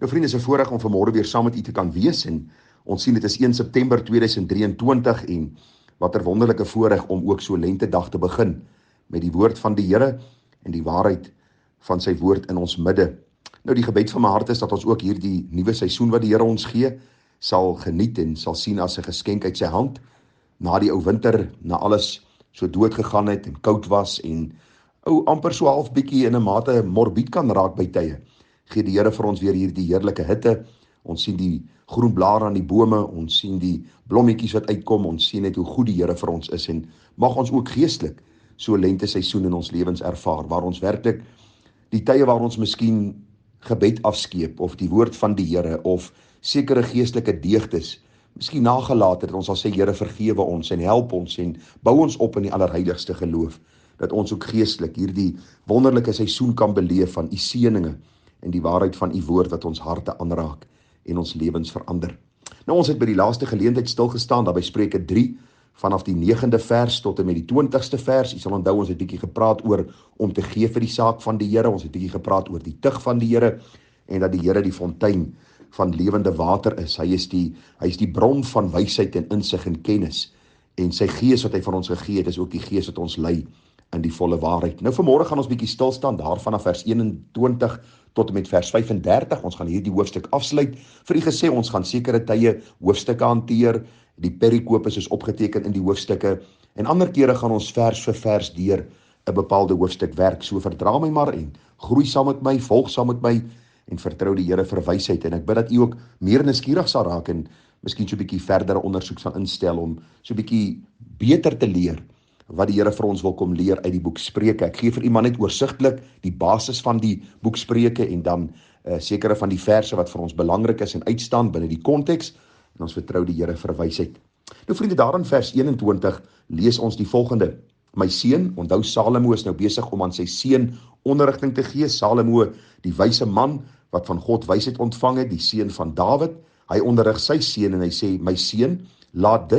Nou vriende, is 'n voorreg om vanmôre weer saam met u te kan wees en ons sien dit is 1 September 2023 en wat 'n wonderlike voorreg om ook so lentedag te begin met die woord van die Here en die waarheid van sy woord in ons midde. Nou die gebed van my hart is dat ons ook hierdie nuwe seisoen wat die Here ons gee, sal geniet en sal sien as 'n geskenk uit sy hand. Na die ou winter, na alles so dood gegaan het en koud was en amper so half bietjie in 'n mate morbied kan raak by tye, gee die Here vir ons weer hierdie heerlike hitte. Ons sien die groen blare aan die bome, ons sien die blommetjies wat uitkom, ons sien net hoe goed die Here vir ons is en mag ons ook geestelik so lente seisoen in ons lewens ervaar, waar ons werklik die tye waar ons miskien gebed afskeep of die woord van die Here of sekere geestelike deegtes miskien nagelaat het, ons sal sê Here vergewe ons en help ons en bou ons op in die allerheiligste geloof, dat ons ook geestelik hierdie wonderlike seisoen kan beleef van u seëninge en die waarheid van u woord wat ons harte aanraak en ons lewens verander. Nou ons het by die laaste geleentheid stilgestaan daar by Spreuke 3 vanaf die 9de vers tot en met die 20ste vers. U sal onthou ons het bietjie gepraat oor om te gee vir die saak van die Here. Ons het bietjie gepraat oor die tug van die Here en dat die Here die fontein van lewende water is. Hy is die bron van wysheid en insig en kennis. En sy gees wat hy vir ons gegee het, is ook die gees wat ons lei in die volle waarheid. Nou vanmôre gaan ons bietjie stil staan daar vanaf vers 21 tot en met vers 35. Ons gaan hierdie hoofstuk afsluit. Vir u gesê, ons gaan sekere tye hoofstukke hanteer. Die perikopes is opgeteken in die hoofstukke en ander kere gaan ons vers vir vers deur 'n bepaalde hoofstuk werk. So verdra my maar en groei saam met my, volg saam met my en vertrou die Here vir wysheid. En ek bid dat u ook meer nuuskierig sal raak en miskien so 'n bietjie verdere ondersoek sal instel om so 'n bietjie beter te leer wat die Here vir ons wil kom leer uit die boek Spreuke. Ek gee vir u maar net oorsigtelik die basis van die boek Spreuke en dan sekere van die verse wat vir ons belangrik is en uitstaan binne die konteks en ons vertrou die Here vir wysheid. Nou vriende, daar in vers 21 lees ons die volgende: My seun, onthou Salomo is nou besig om aan sy seun onderrigting te gee. Salomo, die wyse man wat van God wysheid ontvang het, die seun van Dawid, hy onderrig sy seun en hy sê: My seun, laat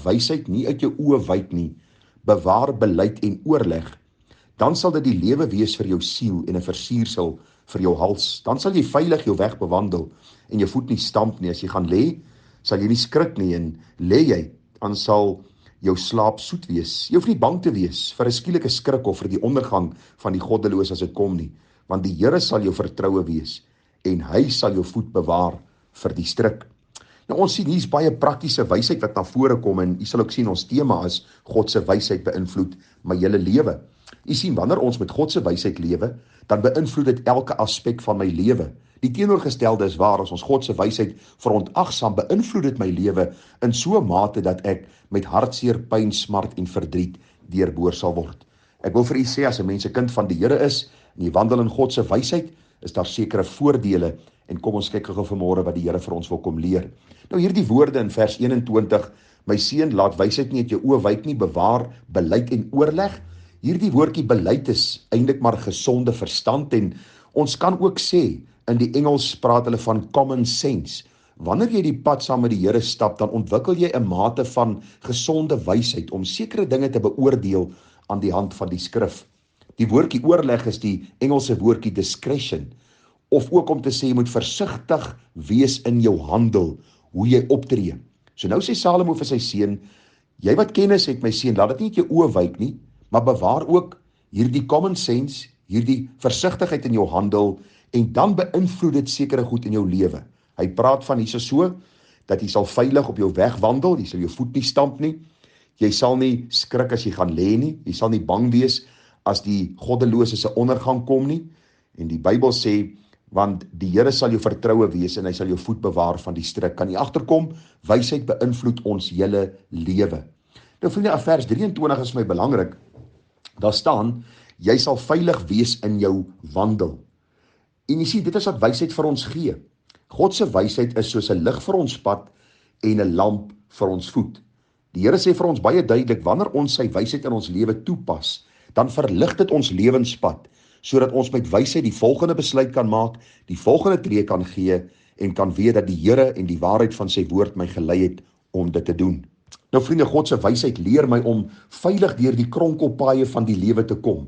wysheid nie uit jou oë wyk nie. Bewaar beleid en oorleg, dan sal dit die lewe wees vir jou siel en 'n versiersel vir jou hals. Dan sal jy veilig jou weg bewandel en jou voet nie stamp nie. As jy gaan lê, sal jy nie skrik nie en lê jy, dan sal jou slaap soet wees. Jy hoef nie bang te wees vir 'n skielike skrik of vir die ondergang van die goddeloos as dit kom nie, want die Here sal jou vertroue wees en hy sal jou voet bewaar vir die struik. Nou ons sien hier's baie praktiese wysheid wat na vore kom en u sal ook sien ons tema is God se wysheid beïnvloed my hele lewe. U sien wanneer ons met God se wysheid lewe, dan beïnvloed dit elke aspek van my lewe. Die teenoorgestelde is waar, as ons God se wysheid verontagsaam, beïnvloed dit my lewe in so 'n mate dat ek met hartseer, pyn, smart en verdriet deurboor sal word. Ek wil vir u sê, as 'n mens 'n kind van die Here is en jy wandel in God se wysheid, is daar sekere voordele en kom ons kyk gou vanmôre wat die Here vir ons wil kom leer. Nou hierdie woorde in vers 21, my seun, laat wysheid nie uit jou oë wyk nie, bewaar beleid en oorleg. Hierdie woordjie beleid is eintlik maar gesonde verstand en ons kan ook sê, in die Engels praat hulle van common sense. Wanneer jy die pad saam met die Here stap, dan ontwikkel jy 'n mate van gesonde wysheid om sekere dinge te beoordeel aan die hand van die skrif. Die woordjie oorleg is die Engelse woordjie discretion, of ook om te sê jy moet versigtig wees in jou handel, hoe jy optree. So nou sê Salomo vir sy seun, jy wat kennis het my seun, laat dit nie uit jou oë wyk nie, maar bewaar ook hierdie common sense, hierdie versigtigheid in jou handel en dan beïnvloed dit sekere goed in jou lewe. Hy praat van hierso so, dat jy sal veilig op jou weg wandel, jy sal jou voet nie stamp nie, jy sal nie skrik as jy gaan lê nie, jy sal nie bang wees as die goddelose se ondergang kom nie, en die Bybel sê, want die Here sal jou vertroue wees en hy sal jou voet bewaar van die struik. Kan jy agterkom, wysheid beïnvloed ons hele lewe. Nou vriende, vers 23 is my belangrik, daar staan, jy sal veilig wees in jou wandel. En jy sien, dit is wat wysheid vir ons gee. God se wysheid is soos 'n lig vir ons pad en 'n lamp vir ons voet. Die Here sê vir ons baie duidelik, wanneer ons sy wysheid in ons lewe toepas, dan verlig dit ons lewenspad, sodat ons met wysheid die volgende besluit kan maak, die volgende tree kan gee en kan weet dat die Here en die waarheid van sy woord my gelei het om dit te doen. Nou vriende, God se wysheid leer my om veilig deur die kronkelpaaie van die lewe te kom,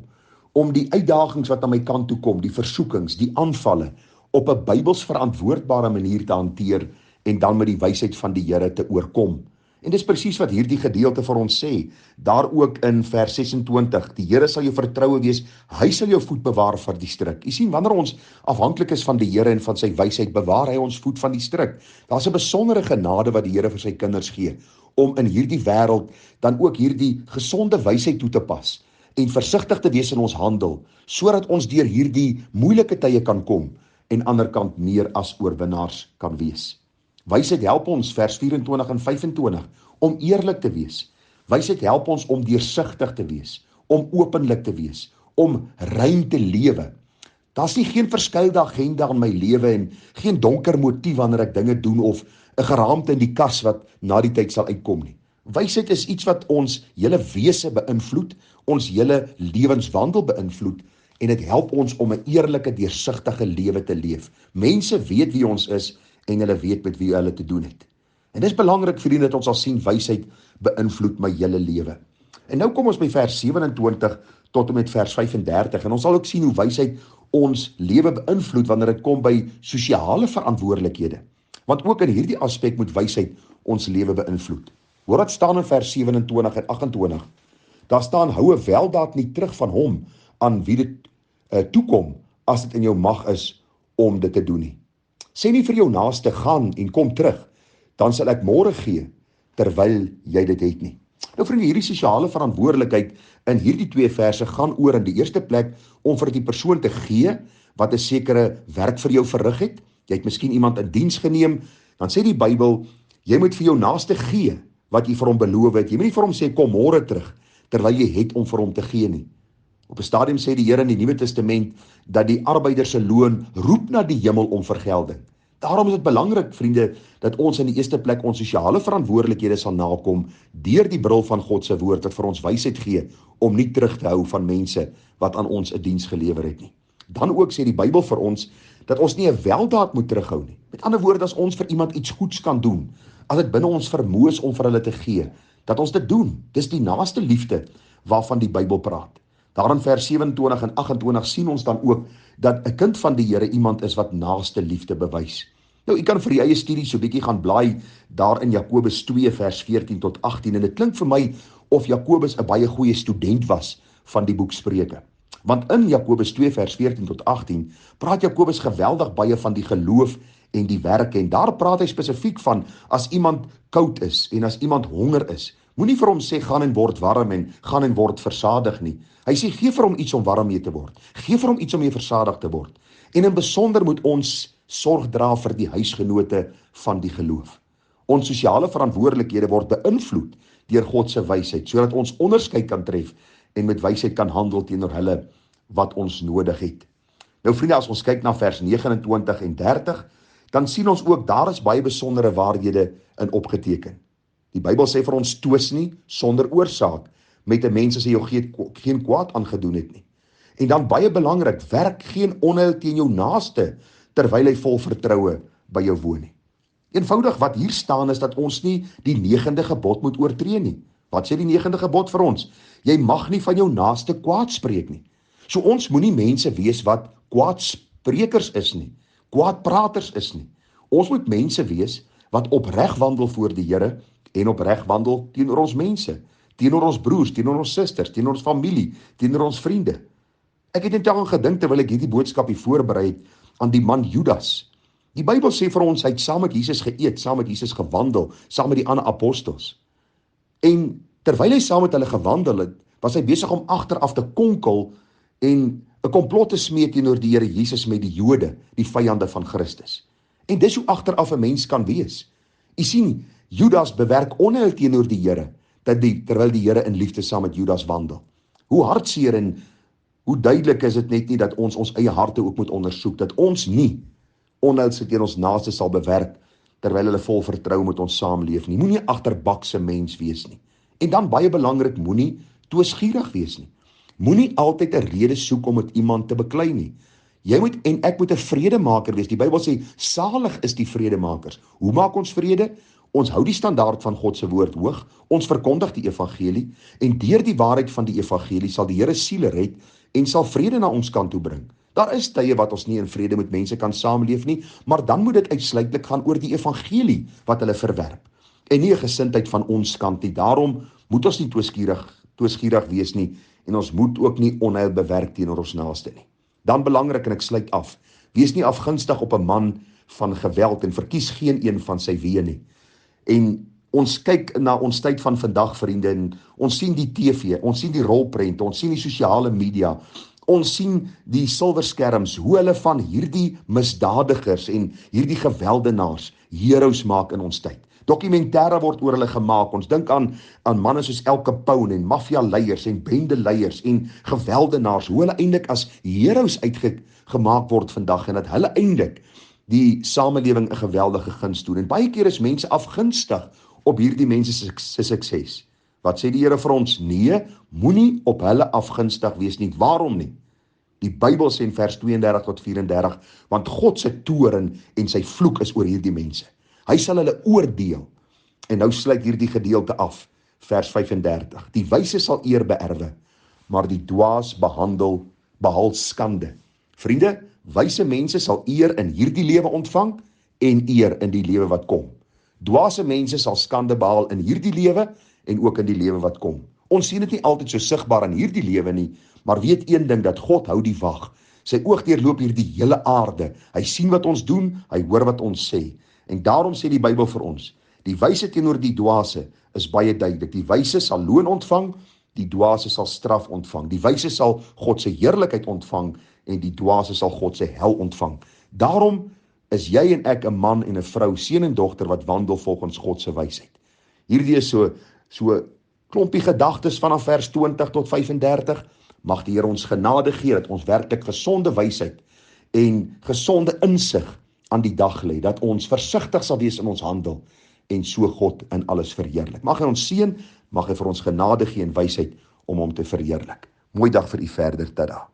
om die uitdagings wat aan my kant toe kom, die versoekings, die aanvalle, op 'n Bybels verantwoordbare manier te hanteer en dan met die wysheid van die Here te oorkom. En dis presies wat hierdie gedeelte vir ons sê, daar ook in vers 26, die Here sal jou vertroue wees, hy sal jou voet bewaar vir die struik. Jy sien, wanneer ons afhanklik is van die Here en van sy wysheid, bewaar hy ons voet van die struik. Daar's 'n besondere genade wat die Here vir sy kinders gee, om in hierdie wêreld dan ook hierdie gesonde wysheid toe te pas, en versigtig te wees in ons handel, sodat ons deur hierdie moeilike tye kan kom, en ander kant meer as oorwinnaars kan wees. Wysheid help ons, vers 24 en 25, om eerlik te wees. Wysheid help ons om deursigtig te wees, om openlik te wees, om rein te lewe. Daar's nie geen verskuilde agenda in my lewe en geen donker motief wanneer ek dinge doen of 'n geraamte in die kas wat na die tyd sal uitkom nie. Wysheid is iets wat ons hele wese beïnvloed, ons hele lewenswandel beïnvloed, en dit help ons om 'n eerlike, deursigtige lewe te leef. Mense weet wie ons is en hulle weet met wie hulle te doen het. En dis belangrik, vriende, dat ons sal sien wysheid beïnvloed my hele lewe. En nou kom ons by vers 27 tot en met vers 35 en ons sal ook sien hoe wysheid ons lewe beïnvloed wanneer dit kom by sosiale verantwoordelikhede. Want ook in hierdie aspek moet wysheid ons lewe beïnvloed. Hoor wat staan in vers 27 en 28. Daar staan, hou 'n weldaad nie terug van hom aan wie dit toekom as dit in jou mag is om dit te doen nie. Sê nie vir jou naaste gaan en kom terug, dan sal ek môre gee terwyl jy dit het nie. Nou vriende, hierdie sosiale verantwoordelikheid in hierdie twee verse gaan oor in die eerste plek om vir die persoon te gee wat 'n sekere werk vir jou verrig het. Jy het miskien iemand in diens geneem, dan sê die Bybel, jy moet vir jou naaste gee wat jy vir hom beloof het. Jy moet nie vir hom sê kom môre terug terwyl jy het om vir hom te gee nie. Op 'n stadium sê die Here in die Nuwe Testament dat die arbeider se loon roep na die hemel om vergelding. Daarom is dit belangrik, vriende, dat ons in die eerste plek ons sosiale verantwoordelikhede sal nakom deur die bril van God se woord wat vir ons wysheid gee om nie terug te hou van mense wat aan ons 'n diens gelewer het nie. Dan ook sê die Bybel vir ons dat ons nie 'n weldaad moet terughou nie. Met ander woorde, as ons vir iemand iets goeds kan doen, as dit binne ons vermoë is om vir hulle te gee, dat ons dit doen. Dis die naaste liefde waarvan die Bybel praat. Daar in vers 27 en 28 sien ons dan ook dat 'n kind van die Here iemand is wat naaste liefde bewys. Nou, u kan vir die eie studie so 'n bietjie gaan blaai daar in Jakobus 2 vers 14 tot 18 en dit klink vir my of Jakobus 'n baie goeie student was van die boek Spreuke. Want in Jakobus 2 vers 14 tot 18 praat Jakobus geweldig baie van die geloof en die werke en daar praat hy spesifiek van as iemand koud is en as iemand honger is, moenie vir hom sê gaan en word warm en gaan en word versadig nie. Hy sê gee vir hom iets om warm mee te word. Gee vir hom iets om mee versadig te word. En in besonder moet ons sorg dra vir die huisgenote van die geloof. Ons sosiale verantwoordelikhede word beïnvloed deur God se wysheid, sodat ons onderskeid kan tref en met wysheid kan handel teenoor hulle wat ons nodig het. Nou vriende, as ons kyk na vers 29 en 30, dan sien ons ook daar is baie besondere waarhede in opgeteken. Die Bybel sê vir ons twis nie sonder oorsaak met 'n mens as hy jou geen kwaad aangedoen het nie. En dan baie belangrik, werk geen onheil teen jou naaste terwyl hy vol vertroue by jou woon nie. Eenvoudig wat hier staan is dat ons nie die 9de gebod moet oortree nie. Wat sê die 9de gebod vir ons? Jy mag nie van jou naaste kwaad spreek nie. So ons moenie mense wees wat kwaadsprekers is nie, kwaadpraters is nie. Ons moet mense wees wat opreg wandel voor die Here en opreg wandel teenoor ons mense, teenoor ons broers, teenoor ons susters, teenoor ons familie, teenoor ons vriende. Ek het net aan gedink terwyl ek hierdie boodskap hier voorberei het aan die man Judas. Die Bybel sê vir ons hy het saam met Jesus geëet, saam met Jesus gewandel, saam met die ander apostels. En terwyl hy saam met hulle gewandel het, was hy besig om agteraf te konkel en 'n komplot te smee teenoor die Here Jesus met die Jode, die vyande van Christus. En dis hoe agteraf 'n mens kan wees. U sien, Judas bewerk onheil teenoor die Here, terwyl die Here in liefde saam met Judas wandel. Hoe hartseer en hoe duidelik is dit net nie dat ons eie harte ook moet ondersoek, dat ons nie onheil teen ons naaste sal bewerk, terwyl hulle vol vertrou met ons saamleef nie. Moenie 'n agterbakse mens wees nie. En dan baie belangrik, moenie twisgierig wees nie. Moenie altyd 'n rede soek om met iemand te beklei nie. Jy moet en ek moet 'n vredemaker wees. Die Bybel sê, salig is die vredemakers. Hoe maak ons vrede? Ons hou die standaard van God se woord hoog, ons verkondig die evangelie, en deur die waarheid van die evangelie sal die Here siele red en sal vrede na ons kant toe bring. Daar is tye wat ons nie in vrede met mense kan saamleef nie, maar dan moet dit uitsluitlik gaan oor die evangelie wat hulle verwerp. En nie 'n gesindheid van ons kant nie. Daarom moet ons nie twisgierig wees nie, en ons moet ook nie onheil bewerk teenoor ons naaste nie. Dan belangrik, en ek sluit af, wees nie afgunstig op 'n man van geweld en verkies geen een van sy weë nie. En ons kyk na ons tyd van vandag, vriende, en ons sien die TV, ons sien die rolprente, ons sien die sosiale media, ons sien die silverskerms, hoe hulle van hierdie misdadigers en hierdie geweldenaars heroes maak in ons tyd. Dokumentêre word oor hulle gemaak. Ons dink aan manne soos Al Capone en maffia-leiers en bendeleiers en geweldenaars, hoe hulle eintlik as heroes uitgemaak word vandag, en dat hulle eintlik die samelewing 'n geweldige guns doen. En baie keer is mense afgunstig op hierdie mense se sukses. Wat sê die Here vir ons? Nee, moenie op hulle afgunstig wees nie. Waarom nie? Die Bybel sê in vers 32 tot 34, want God se toorn en sy vloek is oor hierdie mense. Hy sal hulle oordeel. En nou sluit hierdie gedeelte af, vers 35. Die wyse sal eer beerwe, maar die dwaas behaal skande. Vriende, wyse mense sal eer in hierdie lewe ontvang en eer in die lewe wat kom. Dwaase mense sal skande behaal in hierdie lewe en ook in die lewe wat kom. Ons sien dit nie altyd so sigbaar in hierdie lewe nie, maar weet een ding, dat God hou die wag. Sy oog deurloop hierdie hele aarde. Hy sien wat ons doen, hy hoor wat ons sê. En daarom sê die Bybel vir ons, die wyse teenoor die dwaase is baie duidelik. Die wyse sal loon ontvang, die dwaase sal straf ontvang. Die wyse sal God se heerlikheid ontvang en die dwaase sal God se hel ontvang. Daarom is jy en ek 'n man en 'n vrou, seun en dogter wat wandel volgens God se wysheid. Hierdie is so klompie gedagtes vanaf vers 20 tot 35. Mag die Here ons genade gee dat ons werklik gesonde wysheid en gesonde insig aan die dag lê, dat ons versigtig sal wees in ons handel en so God in alles verheerlik. Mag hy ons seën, mag hy vir ons genade gee en wysheid om hom te verheerlik. Mooi dag vir u verder, tada.